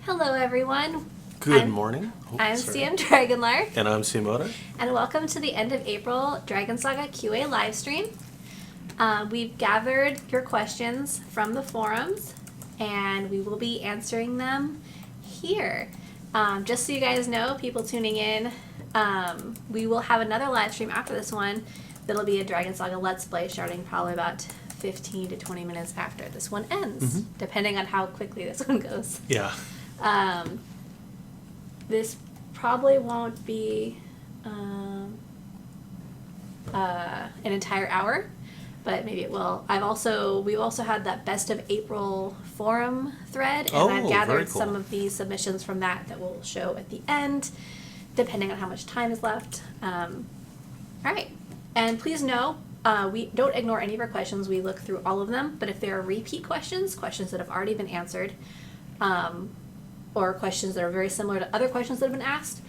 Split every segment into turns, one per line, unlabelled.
Hello, everyone.
Good morning.
I'm CM Dragonlark.
And I'm Simoda.
And welcome to the end of April Dragon Saga QA livestream. We've gathered your questions from the forums, and we will be answering them here. Just so you guys know, people tuning in, we will have another live stream after this one. That'll be a Dragon Saga Let's Play starting probably about 15 to 20 minutes after this one ends, depending on how quickly this one goes.
Yeah.
This probably won't be an entire hour, but maybe it will. We've also had that Best of April forum thread, and I've gathered some of the submissions from that will show at the end, depending on how much time is left. All right, and please know, we don't ignore any of our questions. We look through all of them, but if there are repeat questions that have already been answered, or questions that are very similar to other questions that have been asked,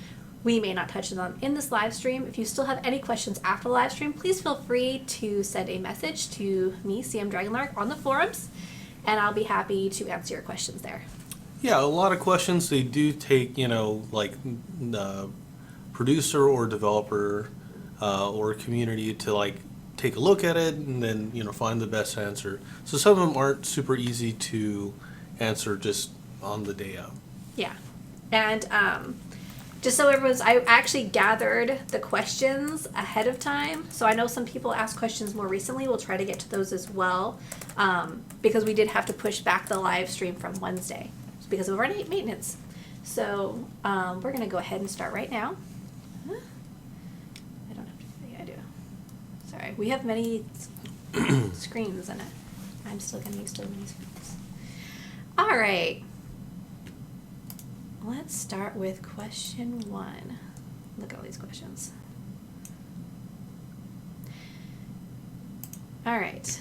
we may not touch them in this live stream. If you still have any questions after the live stream, please feel free to send a message to me, CM Dragonlark, on the forums, and I'll be happy to answer your questions there.
Yeah, a lot of questions, they do take, like producer or developer or community to take a look at it and then, find the best answer. So some of them aren't super easy to answer just on the day of.
Yeah. And just so everyone's, I actually gathered the questions ahead of time. So I know some people asked questions more recently. We'll try to get to those as well, because we did have to push back the live stream from Wednesday because of our maintenance. So we're going to go ahead and start right now. I don't have to, yeah, I do. Sorry. We have many screens in it. I'm still getting used to the many screens. All right. Let's start with question 1. Look at all these questions. All right.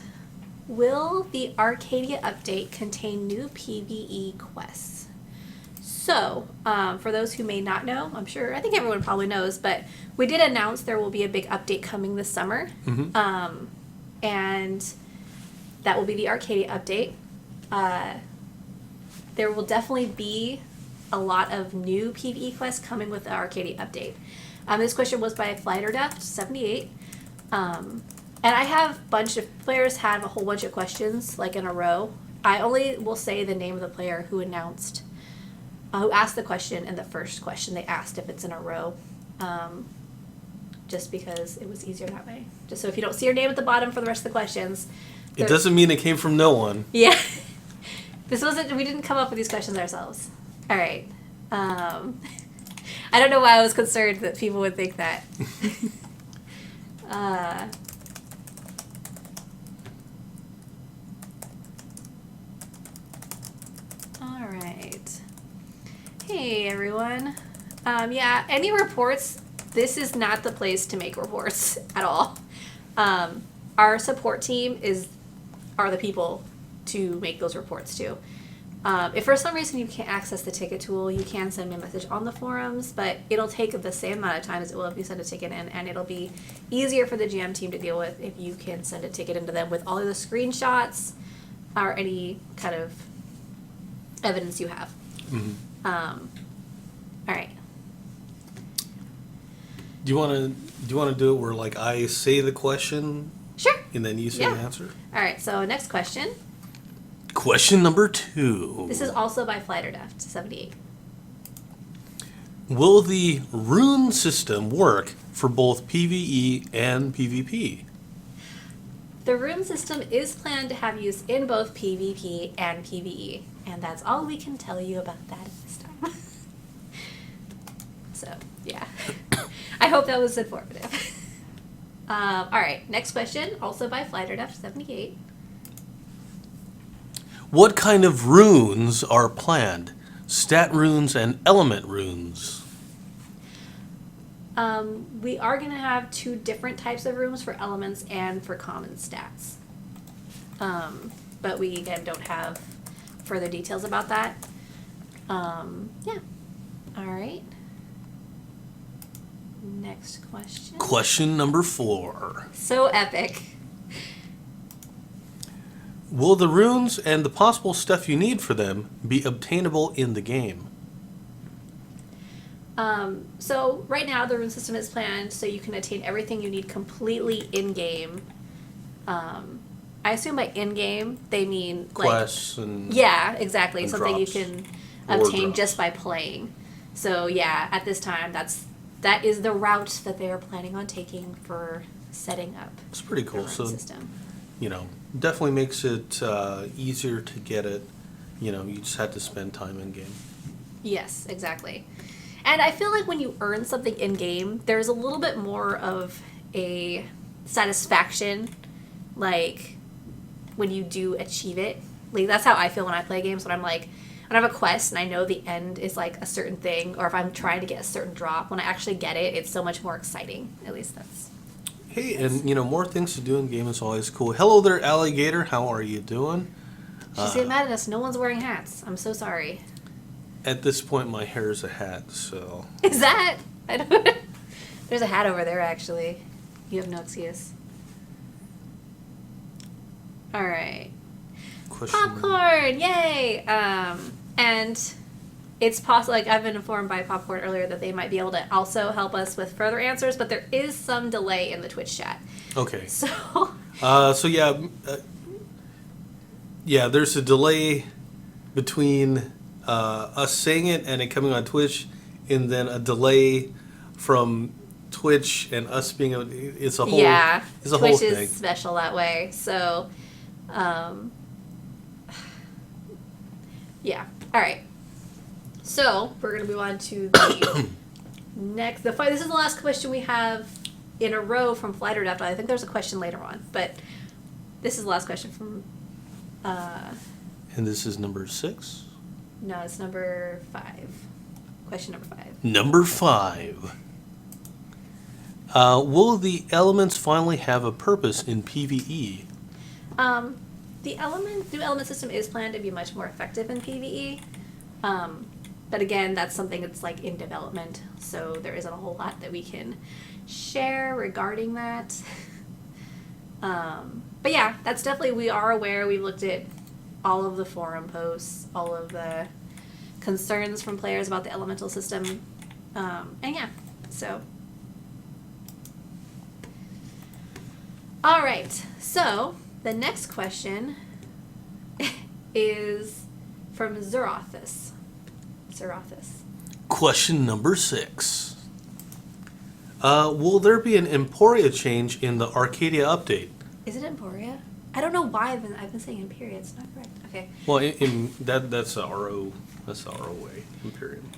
Will the Arcadia update contain new PvE quests? So, for those who may not know, I think everyone probably knows, but we did announce there will be a big update coming this summer. And that will be the Arcadia update. There will definitely be a lot of new PvE quests coming with the Arcadia update. This question was by FlighterDeft78. And I have a bunch of players have a whole bunch of questions in a row. I only will say the name of the player who asked the question and the first question they asked if it's in a row, just because it was easier that way. Just so if you don't see your name at the bottom for the rest of the questions.
It doesn't mean it came from no one.
Yeah. We didn't come up with these questions ourselves. All right. I don't know why I was concerned that people would think that. All right. Hey, everyone. Yeah, any reports, this is not the place to make reports at all. Our support team are the people to make those reports to. If for some reason you can't access the ticket tool, you can send me a message on the forums, but it'll take the same amount of time as it will if you send a ticket in, and it'll be easier for the GM team to deal with if you can send a ticket into them with all of the screenshots or any kind of evidence you have. All right.
Do you want to do it where I say the question?
Sure.
And then you say the answer?
All right, so next question.
Question number 2.
This is also by FlighterDeft78.
Will the rune system work for both PvE and PvP?
The rune system is planned to have use in both PvP and PvE, and that's all we can tell you about that at this time. So, yeah. I hope that was informative. All right, next question, also by FlighterDeft78.
What kind of runes are planned? Stat runes and element runes?
We are going to have 2 different types of runes for elements and for common stats. But we, again, don't have further details about that. Yeah. All right. Next question.
Question number 4.
So epic.
Will the runes and the possible stuff you need for them be obtainable in the game?
So right now the rune system is planned so you can attain everything you need completely in-game. I assume by in-game they mean
Quests and...
Yeah, exactly.
And
Something
drops.
you can
Or
obtain
drops.
just by playing. So yeah, at this time that is the route that they are planning on taking for setting up
It's pretty
the
cool.
rune
So,
system.
definitely makes it easier to get it. You just have to spend time in game.
Yes, exactly. And I feel like when you earn something in-game, there's a little bit more of a satisfaction, like, when you do achieve it. Like, that's how I feel when I play games, when I'm like, when I have a quest and I know the end is, like, a certain thing, or if I'm trying to get a certain drop, when I actually get it, it's so much more exciting. At least that's...
Hey, and, more things to do in game is always cool. Hello there, alligator. How are you doing?
She's getting mad at us. No one's wearing hats. I'm so sorry.
At this point, my hair is a hat, so...
Is that? I don't... There's a hat over there, actually. You have no excuse. All right.
Question.
Popcorn! Yay! And it's possible, like I've been informed by Popcorn earlier that they might be able to also help us with further answers, but there is some delay in the Twitch chat.
Okay.
So...
yeah, there's a delay between us saying it and it coming on Twitch, and then a delay from Twitch and us being able. It's a whole.
Yeah,
it's a
Twitch
whole thing.
is special that way. So, yeah. All right. So we're gonna move on to the next. This is the last question we have in a row from Flight or Death. I think there's a question later on, but this is the last question from.
And this is number 6.
No, it's number 5. Question number 5.
Number 5. Will the elements finally have a purpose in PvE?
The new element system is planned to be much more effective in PvE. But again, that's something that's like in development, so there isn't a whole lot that we can share regarding that. But yeah, that's definitely, we are aware. We've looked at all of the forum posts, all of the concerns from players about the elemental system. And yeah, so. All right, so the next question is from Zerothis.
Question number 6. Will there be an Emporia change in the Arcadia update?
Is it Emporia? I don't know why I've been saying Emporia. It's not correct. Okay.
Well, that's the RO. That's the RO way. Imperium.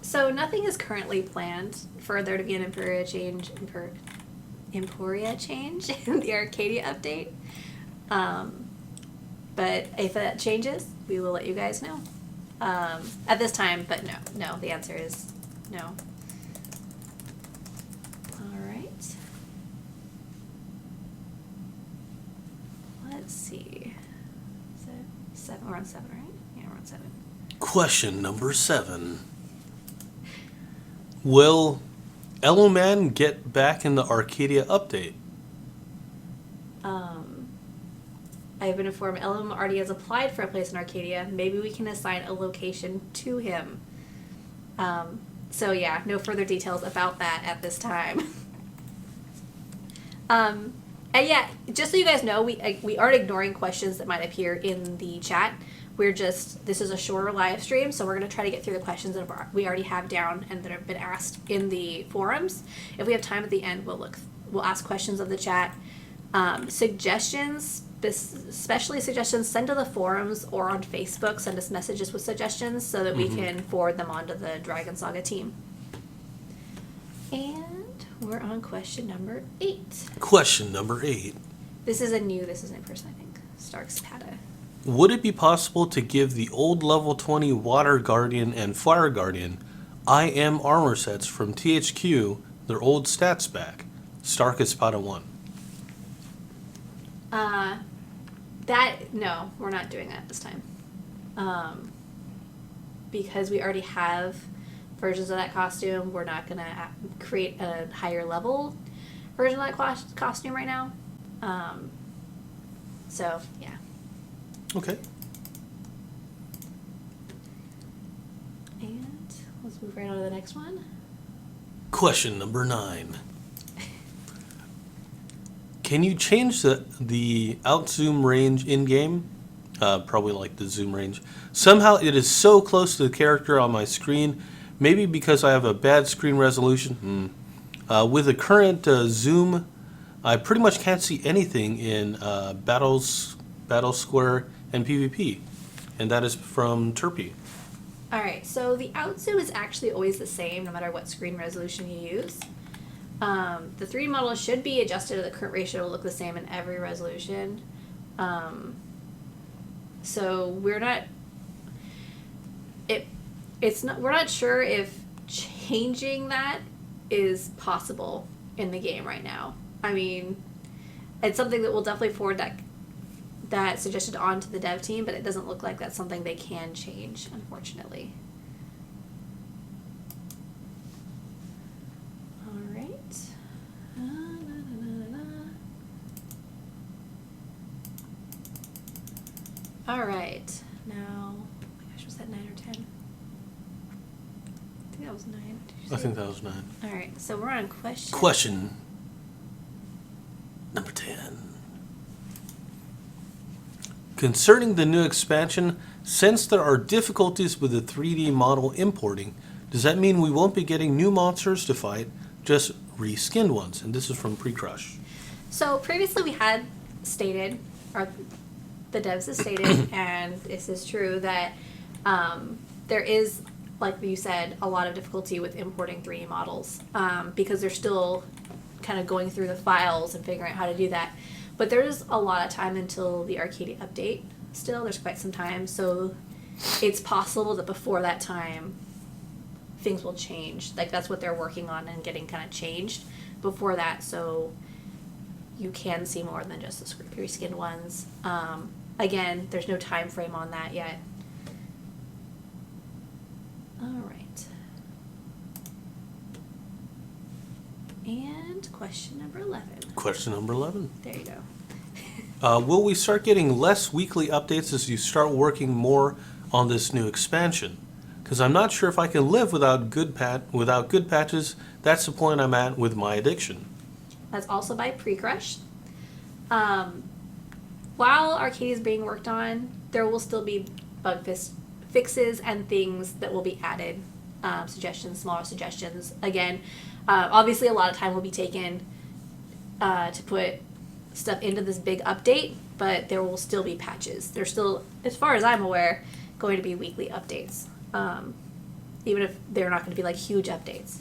So nothing is currently planned for there to be an Emporia change in the Arcadia update. But if that changes, we will let you guys know. At this time, but no. The answer is no. All right. Let's see. Is it 7? We're on 7, right? Yeah, we're on 7.
Question number 7. Will Eloman get back in the Arcadia update?
I have been informed Elam already has applied for a place in Arcadia. Maybe we can assign a location to him. So yeah, no further details about that at this time. And yeah, just so you guys know, we aren't ignoring questions that might appear in the chat. This is a shorter live stream, so we're going to try to get through the questions that we already have down and that have been asked in the forums. If we have time at the end, we'll ask questions of the chat. Suggestions, especially suggestions, send to the forums or on Facebook. Send us messages with suggestions so that we can forward them on to the Dragon Saga team. And we're on question number 8.
Question number 8.
This is in person, I think. Stark's Pata.
Would it be possible to give the old level 20 Water Guardian and Fire Guardian IM armor sets from THQ their old stats back? Stark Espada 1.
No, we're not doing that this time. Because we already have versions of that costume, we're not going to create a higher level version of that costume right now. So, yeah.
Okay.
And let's move right on to the next one.
Question number 9. Can you change the outzoom range in-game? Probably like the zoom range. Somehow it is so close to the character on my screen. Maybe because I have a bad screen resolution. With the current zoom, I pretty much can't see anything in Battle Square, and PvP. And that is from Turpy.
Alright, so the outzoom is actually always the same no matter what screen resolution you use. The 3D model should be adjusted to the current ratio to look the same in every resolution. So we're not sure if changing that is possible in the game right now. I mean, it's something that we'll definitely forward that suggested on to the dev team, but it doesn't look like that's something they can change, unfortunately. All right. All right. Now, oh my gosh, was that 9 or 10? I think that was 9. Did you say?
I think that was 9.
All right. So we're on question.
Question number 10. Concerning the new expansion, since there are difficulties with the 3D model importing, does that mean we won't be getting new monsters to fight, just reskinned ones? And this is from Pre-Crush.
So previously we had stated, or the devs have stated, and this is true, that there is, like you said, a lot of difficulty with importing 3D models because they're still kind of going through the files and figuring out how to do that. But there's a lot of time until the Arcadia update still. There's quite some time. So it's possible that before that time, things will change. Like, that's what they're working on and getting kind of changed before that. So you can see more than just the reskinned ones. Again, there's no time frame on that yet. All right. And question number 11.
Question number 11.
There you go.
Will we start getting less weekly updates as you start working more on this new expansion? Because I'm not sure if I can live without good patches. That's the point I'm at with my addiction.
That's also by Pre-Crush. While Arcadia is being worked on, there will still be bug fixes and things that will be added. Suggestions, smaller suggestions. Again, obviously a lot of time will be taken to put stuff into this big update, but there will still be patches. There's still, as far as I'm aware, going to be weekly updates, even if they're not going to be like huge updates.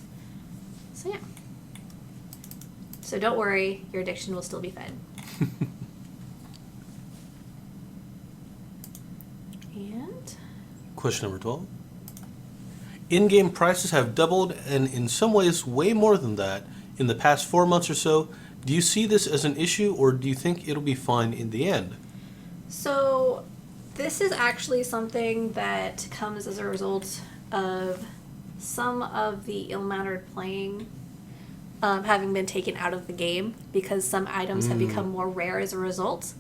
So yeah. So don't worry, your addiction will still be fed. And
question number 12. In-game prices have doubled, and in some ways way more than that, in the past 4 months or so. Do you see this as an issue, or do you think it'll be fine in the end?
So this is actually something that comes as a result of some of the ill-mannered playing having been taken out of the game because some items have become more rare as a result.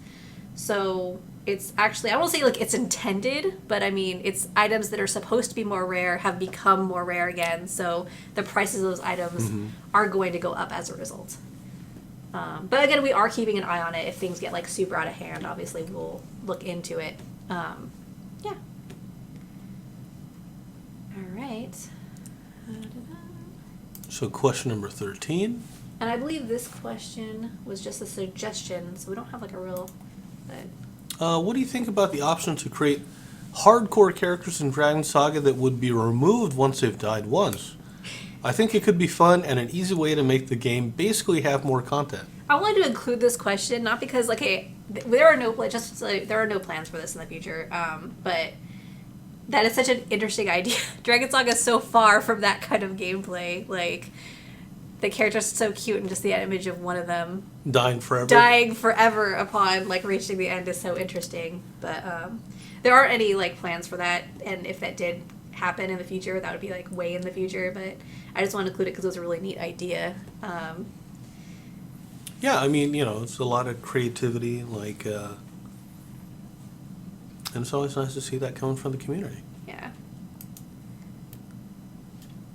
So it's actually, I won't say like it's intended, but I mean, it's items that are supposed to be more rare have become more rare again. So the prices of those items are going to go up as a result. But again, we are keeping an eye on it. If things get like super out of hand, obviously we'll look into it. Yeah. All right.
So question number 13.
And I believe this question was just a suggestion, so we don't have like a real...
What do you think about the option to create hardcore characters in Dragon Saga that would be removed once they've died once? I think it could be fun and an easy way to make the game basically have more content.
I wanted to include this question, not because, like, hey, there are no plans for this in the future, but that is such an interesting idea. Dragon Saga is so far from that kind of gameplay. Like, the characters are so cute, and just the image of one of them
dying forever
upon like reaching the end is so interesting. But there aren't any like plans for that, and if that did happen in the future, that would be like way in the future. But I just wanted to include it because it was a really neat idea.
Yeah, I mean, you know, it's a lot of creativity. Like, And it's always nice to see that coming from the community.
Yeah.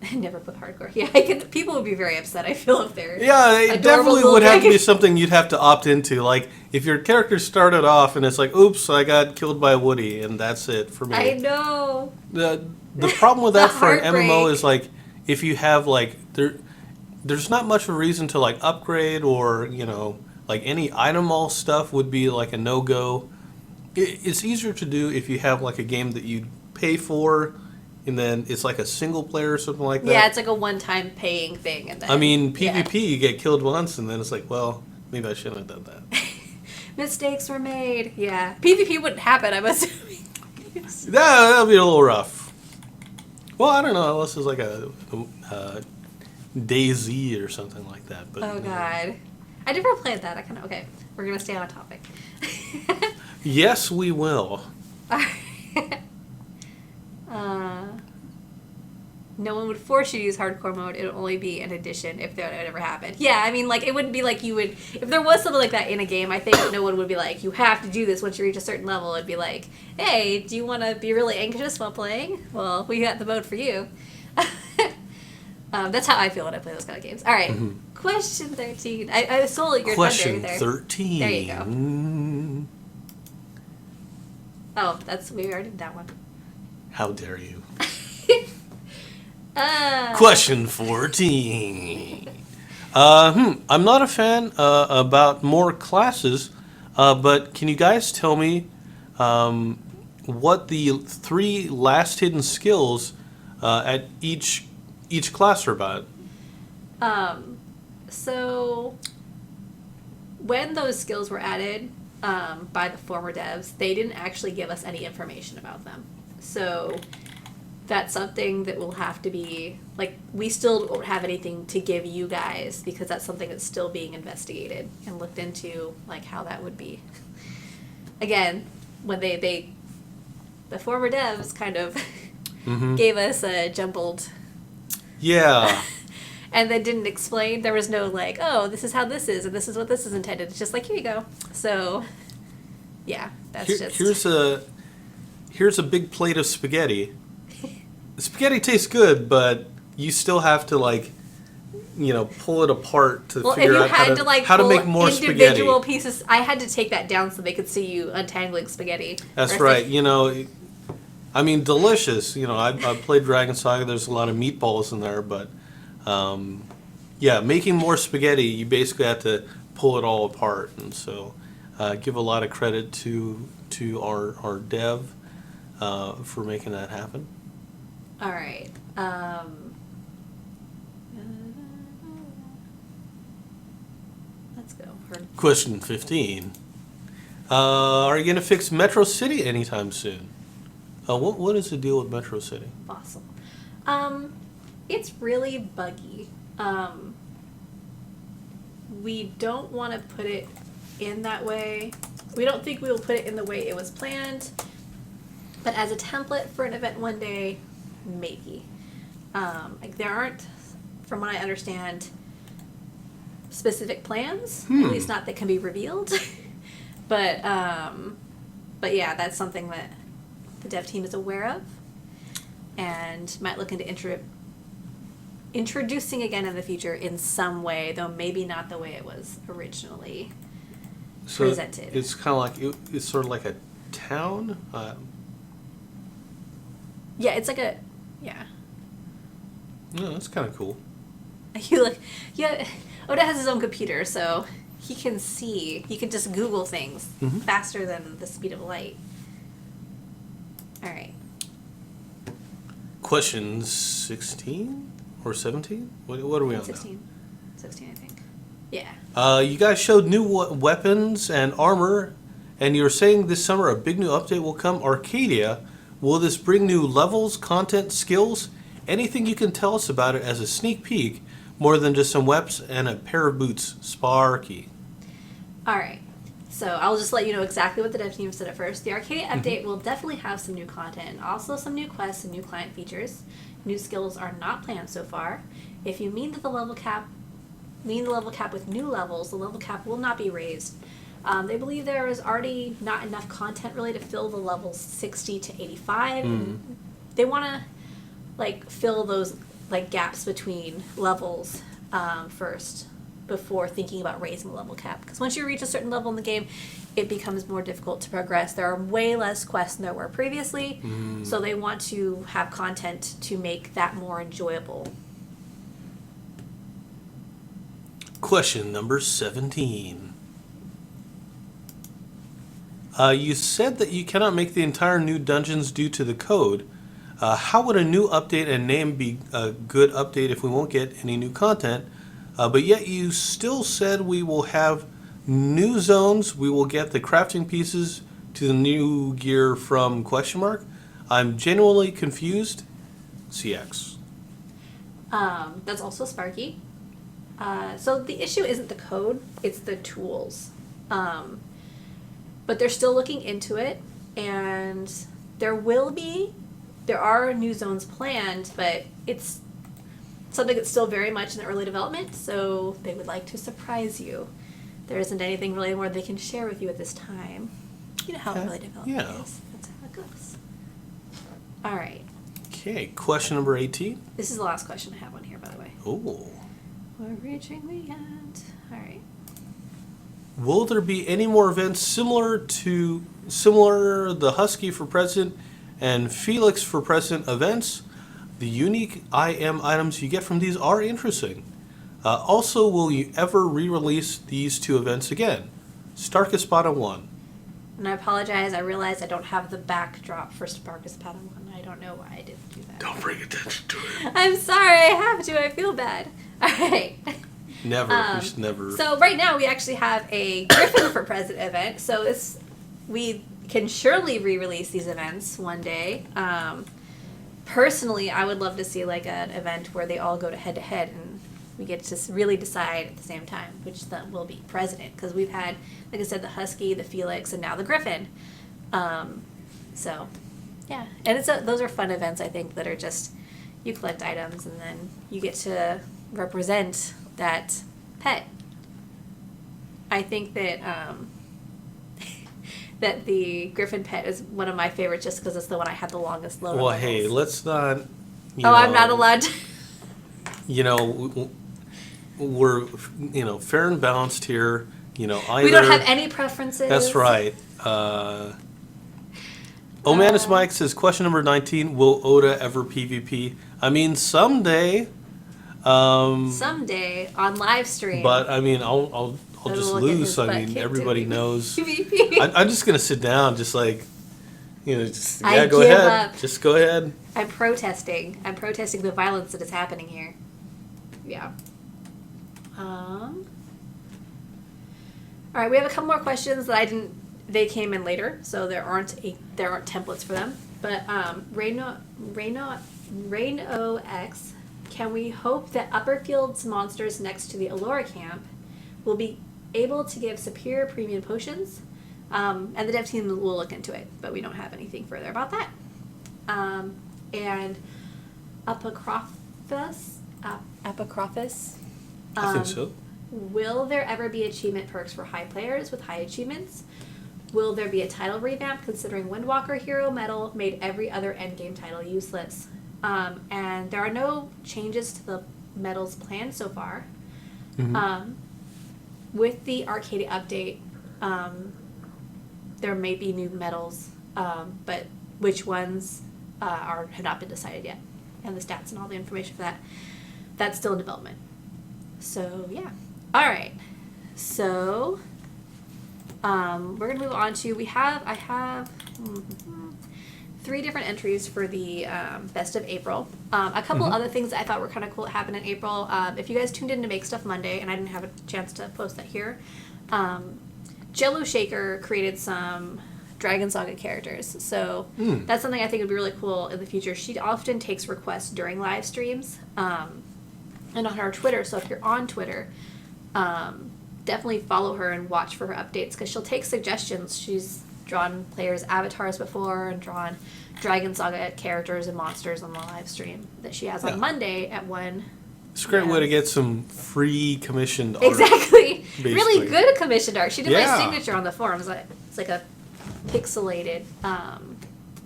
I never put hardcore. Yeah, people would be very upset, I feel, if they're
it definitely would have to be something you'd have to opt into. Like, if your character started off and it's like, oops, I got killed by a Woody, and that's it for me.
I know.
The problem with that for an MMO is, like, if you have, like, there's not much of a reason to, like, upgrade or, you know, like, any item mall stuff would be, like, a no-go. It's easier to do if you have, like, a game that you pay for, and then it's like a single player or something like that.
Yeah, it's like a one-time paying thing. And then,
I mean, PvP, you get killed once, and then it's like, well, maybe I shouldn't have done that.
Mistakes were made. Yeah. PvP wouldn't happen, I'm assuming.
That would be a little rough. Well, I don't know, unless it's like a DayZ or something like that. But,
oh, God. I never played that. Okay, we're going to stay on topic.
Yes, we will.
No one would force you to use hardcore mode. It would only be an addition if that ever happened. Yeah, I mean, like, it wouldn't be like you would... If there was something like that in a game, I think no one would be like, you have to do this once you reach a certain level. It'd be like, hey, do you want to be really anxious while playing? Well, we got the mode for you. That's how I feel when I play those kind of games. All right, Question 13. I stole your
Question
thunder there.
13.
There you go. Oh, we already did that one.
How dare you? Question 14. I'm not a fan about more classes, but can you guys tell me what the 3 last hidden skills at each class are about?
So when those skills were added by the former devs, they didn't actually give us any information about them. So that's something that will have to be, like, we still don't have anything to give you guys because that's something that's still being investigated and looked into, like, how that would be. Again, when the former devs kind of gave us a jumbled...
Yeah.
And then didn't explain. There was no, like, oh, this is how this is, and this is what this is intended. It's just like, here you go. So, yeah, that's
Here's a big plate of spaghetti. The spaghetti tastes good, but you still have to, like, you know, pull it apart to figure out how to make more spaghetti.
Individual pieces. I had to take that down so they could see you untangling spaghetti.
That's right. You know, I mean, delicious. You know, I played Dragon Saga. There's a lot of meatballs in there, but yeah, making more spaghetti, you basically have to pull it all apart, and so give a lot of credit to our dev for making that happen.
All right. Let's go.
Question 15. Are you going to fix Metro City anytime soon? What is the deal with Metro City?
Fossil. It's really buggy. We don't want to put it in that way. We don't think we will put it in the way it was planned. But as a template for an event one day, maybe. Like, there aren't, from what I understand, specific plans. At least not that can be revealed. But yeah, that's something that the dev team is aware of and might look into introducing again in the future in some way, though maybe not the way it was originally presented.
It's kind of like it's sort of like a town.
Yeah, it's like yeah.
Yeah, that's kind of cool.
Oda has his own computer, so he can see. He can just Google things faster than the speed of light. All right.
Question 16 or 17? What are we on
16.
now?
16, I think. Yeah.
You guys showed new weapons and armor, and you're saying this summer a big new update will come. Arcadia, will this bring new levels, content, skills? Anything you can tell us about it as a sneak peek, more than just some weapons and a pair of boots? Sparky.
All right. So I'll just let you know exactly what the dev team said at first. The Arcadia update will definitely have some new content, and also some new quests and new client features. New skills are not planned so far. If you mean the level cap with new levels, the level cap will not be raised. They believe there is already not enough content really to fill the levels 60 to 85. And they want to like fill those like gaps between levels first before thinking about raising the level cap. Because once you reach a certain level in the game, it becomes more difficult to progress. There are way less quests than there were previously, so they want to have content to make that more enjoyable.
Question number 17. You said that you cannot make the entire new dungeons due to the code. How would a new update and name be a good update if we won't get any new content? But yet you still said we will have new zones, we will get the crafting pieces to the new gear from ? I'm genuinely confused. CX.
That's also Sparky. So the issue isn't the code, it's the tools. But they're still looking into it, and there are new zones planned, but it's something that's still very much in the early development, so they would like to surprise you. There isn't anything really more they can share with you at this time. You know how early development is. That's how it goes. All right.
Okay, question number 18.
This is the last question I have on here, by the way.
Oh.
We're reaching the end. All right.
Will there be any more events similar the Husky for President and Felix for President events? The unique IM items you get from these are interesting. Also, will you ever re-release these two events again? Starkespada 1.
And I apologize, I realize I don't have the backdrop for Starkespada 1. I don't know why I didn't do that.
Don't bring attention to it.
I'm sorry, I have to. I feel bad. All right.
Never. We should never.
So right now we actually have a Griffin for President event. So we can surely re-release these events one day. Personally, I would love to see like an event where they all go to head and we get to really decide at the same time which then will be president. Because we've had, like I said, the Husky, the Felix, and now the Griffin. So, yeah. And those are fun events, I think, that are just, you collect items and then you get to represent that pet. I think that that the Griffin pet is one of my favorites just because it's the one I had the longest load.
Well, hey, let's not.
I'm not allowed to.
We're fair and balanced here. We
don't have any preferences.
That's right. Omanus Mike says, question number 19, will Oda ever PvP? I mean, someday.
Someday on Livestream.
But I mean, I'll just lose. I mean, everybody knows.
PvP.
I'm just gonna sit down, just like, go
give
ahead.
up.
Just go ahead.
I'm protesting. I'm protesting the violence that is happening here. Yeah. All right, we have a couple more questions that they came in later, so there aren't templates for them. But Raino X, can we hope that Upperfield's monsters next to the Allura camp will be able to give superior premium potions? And the dev team will look into it, but we don't have anything further about that. And Apocryphus,
I think so.
Will there ever be achievement perks for high players with high achievements? Will there be a title revamp considering Windwalker Hero Medal made every other endgame title useless? And there are no changes to the medals planned so far. Mm-hmm. With the Arcadia update, there may be new medals, but which ones have not been decided yet. And the stats and all the information for that's still in development. So, yeah. All right. So, we're going to move on to, I have 3 different entries for the best of April. A couple other things that I thought were kind of cool that happened in April. If you guys tuned in to Make Stuff Monday, and I didn't have a chance to post that here, Jello Shaker created some Dragon Saga characters. So that's something I think would be really cool in the future. She often takes requests during live streams and on her Twitter. So if you're on Twitter, definitely follow her and watch for her updates because she'll take suggestions. She's drawn players' avatars before and drawn Dragon Saga characters and monsters on the live stream that she has on Monday at 1
It's a great way to get some free commissioned art.
Exactly.
Basically.
Really good commissioned art. She did my
Yeah.
signature on the forums. It's like a pixelated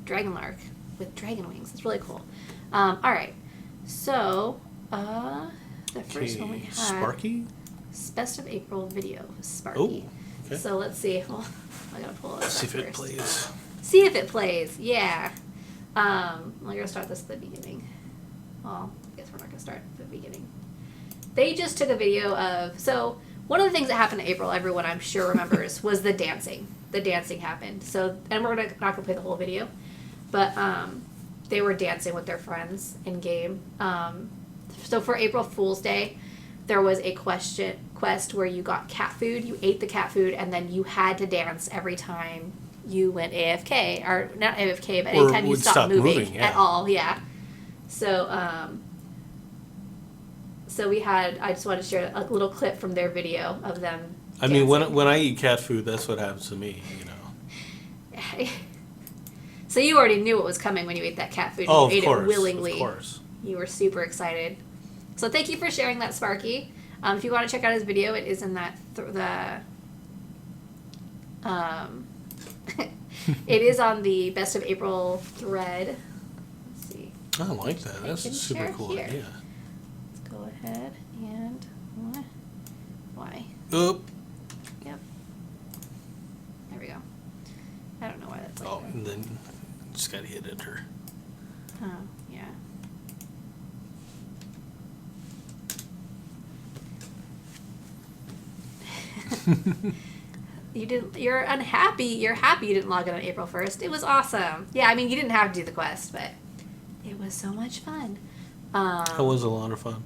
dragon lark with dragon wings. It's really cool. All right. So, the first one we had...
Sparky?
Best of April video, Sparky.
Oh, okay.
So let's see. Well, I gotta pull it up.
Let's see if it
first.
plays.
See if it plays. Yeah. We're gonna start this at the beginning. Well, I guess we're not gonna start at the beginning. They just took a video of... So, one of the things that happened in April, everyone I'm sure remembers, was the dancing. The dancing happened. So, and we're not gonna play the whole video. But, they were dancing with their friends in game. So for April Fool's Day, there was a quest where you got cat food. You ate the cat food, and then you had to dance every time you went AFK, or not AFK, but anytime you stopped moving at all. Yeah. So, so we had. I just wanted to share a little clip from their video of them.
I mean, when I eat cat food, that's what happens to me.
So you already knew what was coming when you ate that cat food.
Oh,
you ate
course,
it willingly.
Of course.
You were super excited. So thank you for sharing that, Sparky. If you want to check out his video, it is in that it is on the Best of April thread. Let's see.
I like that. That's a super cool idea.
Let's go ahead and why?
Oop.
Yep. There we go. I don't know why that's like that.
And then just gotta hit enter.
Oh, yeah. You're unhappy. You're happy you didn't log in on April 1st. It was awesome. Yeah, I mean, you didn't have to do the quest, but it was so much fun.
That was a lot of fun.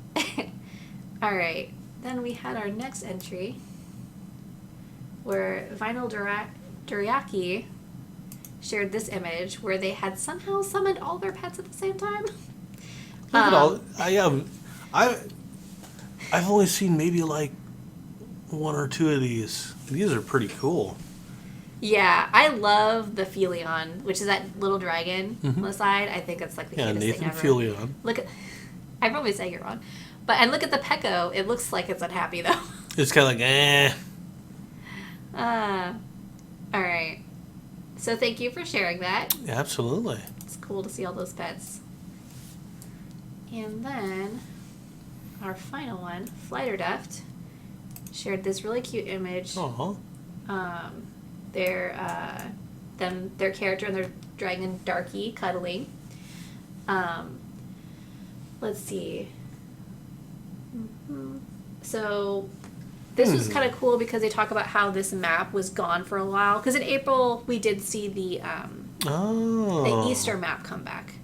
All right. Then we had our next entry where Vinyl Duriaki shared this image where they had somehow summoned all their pets at the same time.
Look at all. I've only seen maybe like one or two of these. These are pretty cool.
Yeah, I love the Felion, which is that little dragon on the side. I think it's like the cutest
Nathan
thing ever.
Felion.
Look at, I'm probably saying it wrong, and look at the Pecco. It looks like it's unhappy though.
It's kind of like
All right. So thank you for sharing that.
Absolutely.
It's cool to see all those pets. And then our final one, Flighterduft, shared this really cute image. Their character and their dragon Darky cuddling. Let's see. So this was kind of cool because they talk about how this map was gone for a while. Because in April we did see the Easter map come back,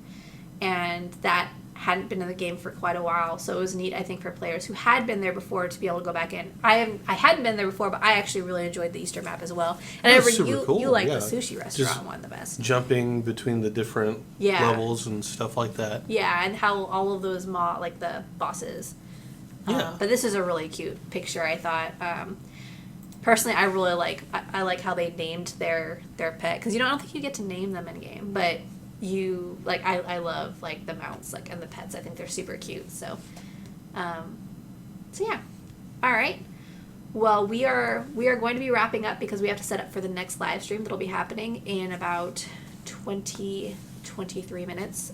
and that hadn't been in the game for quite a while. So it was neat, I think, for players who had been there before to be able to go back in. I hadn't been there before, but I actually really enjoyed the Easter map as well. And I remember you liked the sushi restaurant one the best.
Jumping between the different levels and stuff like that.
Yeah, and how all of those like the bosses.
Yeah.
But this is a really cute picture, I thought. Personally, I really like how they named their pet, because I don't think you get to name them in game, but you like I love like the mounts and the pets. I think they're super cute. So yeah. All right. Well, we are going to be wrapping up because we have to set up for the next live stream that'll be happening in about 23 minutes.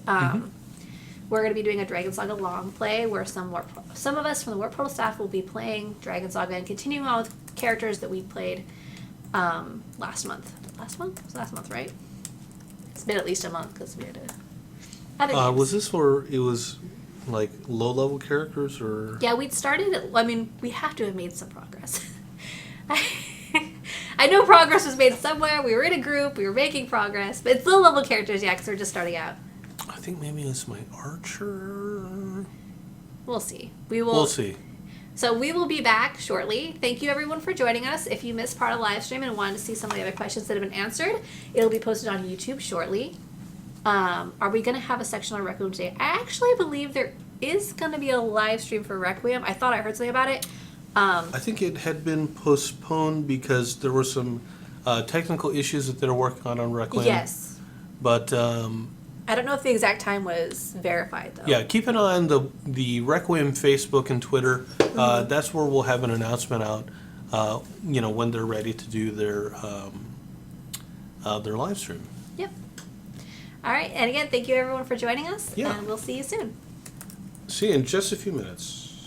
We're going to be doing a Dragon Saga long play where some of us from the Warp Portal staff will be playing Dragon Saga and continuing on with characters that we played last month. Last month? It was last month, right? It's been at least a month because we had to...
was this where it was like low-level characters or...
Yeah, we'd started... we have to have made some progress. I know progress was made somewhere. We were in a group. We were making progress. But it's low-level characters, yeah, because we're just starting out.
I think maybe it's my archer.
We'll see.
We'll see.
So we will be back shortly. Thank you everyone for joining us. If you missed part of the live stream and wanted to see some of the other questions that have been answered, it'll be posted on YouTube shortly. Are we going to have a section on Requiem today? I actually believe there is going to be a live stream for Requiem. I thought I heard something about it.
I think it had been postponed because there were some technical issues that they're working on Requiem.
Yes.
But
I don't know if the exact time was verified, though.
Yeah, keep an eye on the Requiem Facebook and Twitter. That's where we'll have an announcement out, when they're ready to do their live stream.
Yep. All right. And again, thank you, everyone, for joining us.
Yeah.
And we'll see you soon.
See you in just a few minutes.